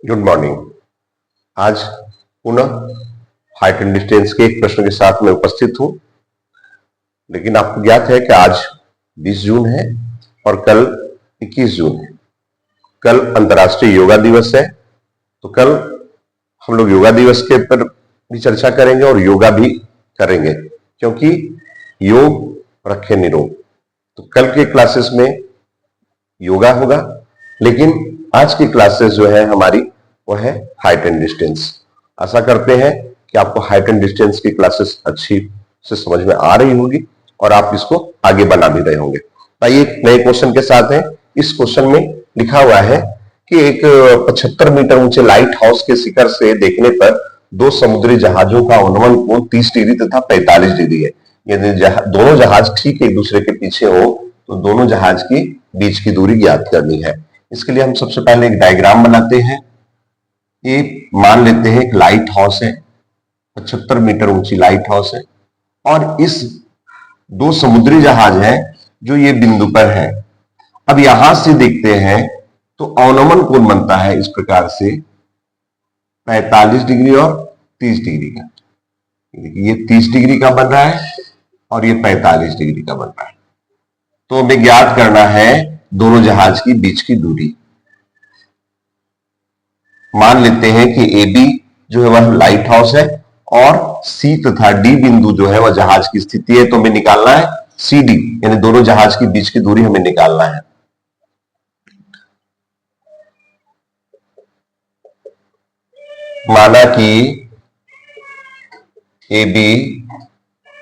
Good morning. आज पुनः height and distance के एक प्रश्न के साथ मैं उपस्थित हूं। लेकिन आपको ज्ञात है कि आज 20 जून है और कल 21 जून है। कल अंतर्राष्ट्रीय योगा दिवस है, तो कल हम लोग योगा दिवस के पर भी चर्चा करेंगे और योगा भी करेंगे, क्योंकि योग रखे निरोग। तो कल के क्लासेस में योगा होगा, लेकिन आज की क्लासेस जो है हमारी वो है हाइट एंड डिस्टेंस। आशा करते हैं कि आपको हाइट एंड डिस्टेंस की क्लासेस अच्छी से समझ में आ रही होगी और आप इसको आगे बढ़ा भी रहे होंगे। आइए एक नए क्वेश्चन के साथ हैं। इस क्वेश्चन में लिखा हुआ है कि एक 75 मीटर ऊंचे लाइट हाउस के शिखर से देखने पर दो समुद्री जहाजों का अनुमान कोण 30 डिग्री तथा 45 डिग्री है। यदि दोनों जहाज ठीक एक दूसरे के पीछे हो तो दोनों जहाज की बीच की दूरी ज्ञात करनी है। इसके लिए हम सबसे पहले एक डायग्राम बनाते हैं। ये मान लेते हैं एक लाइट हाउस है, 75 मीटर ऊंची लाइट हाउस है और इस दो समुद्री जहाज हैं जो ये बिंदु पर है। अब यहां से देखते हैं तो अवनमन कोण बनता है इस प्रकार से 45 डिग्री और 30 डिग्री का। ये 30 डिग्री का बन रहा है और ये 45 डिग्री का बन रहा है। तो हमें ज्ञात करना है दोनों जहाज की बीच की दूरी। मान लेते हैं कि ए बी जो है वह लाइट हाउस है और सी तथा डी बिंदु जो है वह जहाज की स्थिति है। तो हमें निकालना है सी डी, यानी दोनों जहाज की बीच की दूरी हमें निकालना है। माना कि ए बी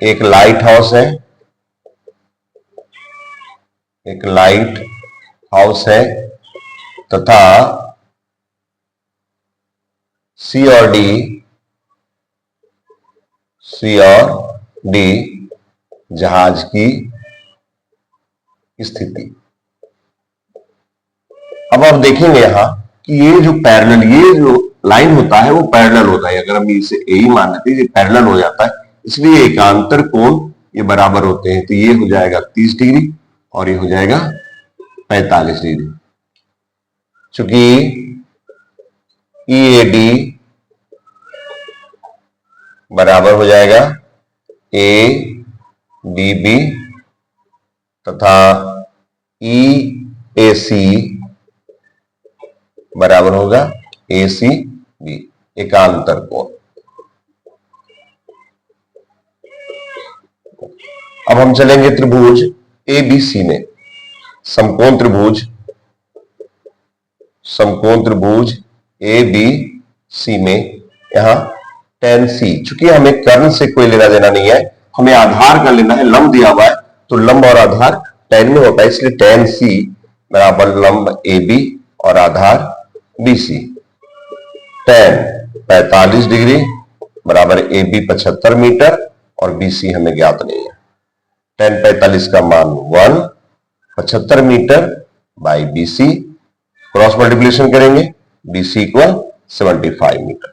एक लाइट हाउस है, एक लाइट हाउस है तथा सी और डी जहाज की स्थिति। अब आप देखेंगे यहां कि ये जो पैरेलल, ये जो लाइन होता है वो पैरेलल होता है। अगर हम इसे ए ही मान लेते हैं, ये पैरेलल हो जाता है, इसलिए एकांतर कोण ये बराबर होते हैं। तो ये हो जाएगा 30 डिग्री और ये हो जाएगा 45 डिग्री। चूंकि ई ए डी बराबर हो जाएगा ए बी बी तथा ई ए सी बराबर होगा ए सी बी, एकांतर कोण। अब हम चलेंगे त्रिभुज ए बी सी में। समकोण त्रिभुज ए बी सी में यहां tan सी, चूंकि हमें कर्ण से कोई लेना देना नहीं है, हमें आधार का लेना है। लंब दिया हुआ है तो लंब और आधार tan में होता है, इसलिए tan सी बराबर लंब ए बी और आधार बी सी। tan 45 डिग्री बराबर ए बी 75 मीटर और बी सी हमें ज्ञात नहीं है। tan 45 का मान 1, 75 metre by B C, cross multiplication करेंगे, बी सी इक्वल 75 मीटर।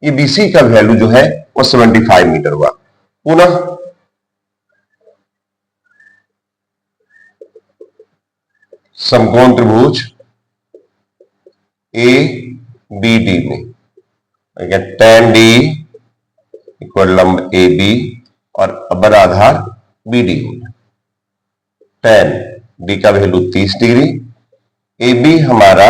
ये बीसी का वैल्यू जो है वो 75 मीटर हुआ। पुनः समकोण त्रिभुज ए बी डी में tan डी इक्वल लंब ए बी और अबर आधार बी डी होगा। tan डी का वैल्यू 30 डिग्री, ए बी हमारा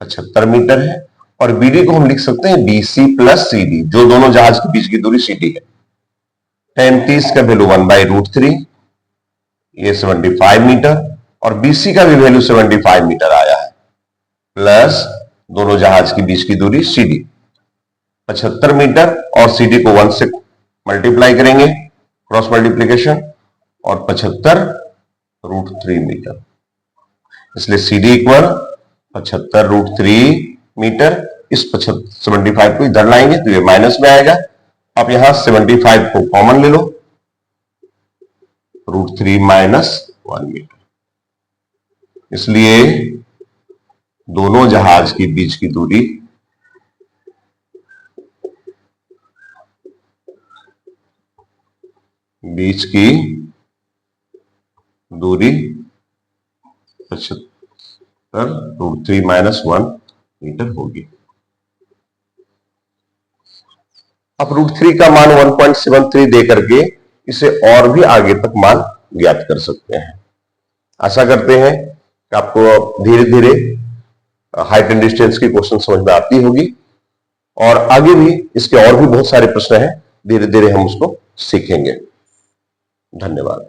75 मीटर है और बीडी को हम लिख सकते हैं बीसी प्लस सीडी, जो दोनों जहाज के बीच की दूरी सीडी है। tan 30 का वैल्यू 1/√3, ये 75 मीटर और बीसी का भी वैल्यू 75 मीटर आया है, प्लस दोनों जहाज की बीच की दूरी सीडी 75 मीटर और सीडी को 1 से मल्टीप्लाई करेंगे, क्रॉस मल्टीप्लीकेशन, और 75√3 मीटर। इसलिए सीडी इक्वल 75√3 मीटर। इस 75 को इधर लाएंगे तो ये माइनस में आएगा। आप यहां 75 को कॉमन ले लो, √3 माइनस 1 मीटर। इसलिए दोनों जहाज के बीच की दूरी √3 माइनस 1 मीटर होगी। आप √3 का मान 1.73 दे करके इसे और भी आगे तक मान ज्ञात कर सकते हैं। आशा करते हैं कि आपको धीरे धीरे हाइट एंड डिस्टेंस की क्वेश्चन समझ में आती होगी और आगे भी इसके और भी बहुत सारे प्रश्न हैं, धीरे धीरे हम उसको सीखेंगे। धन्यवाद।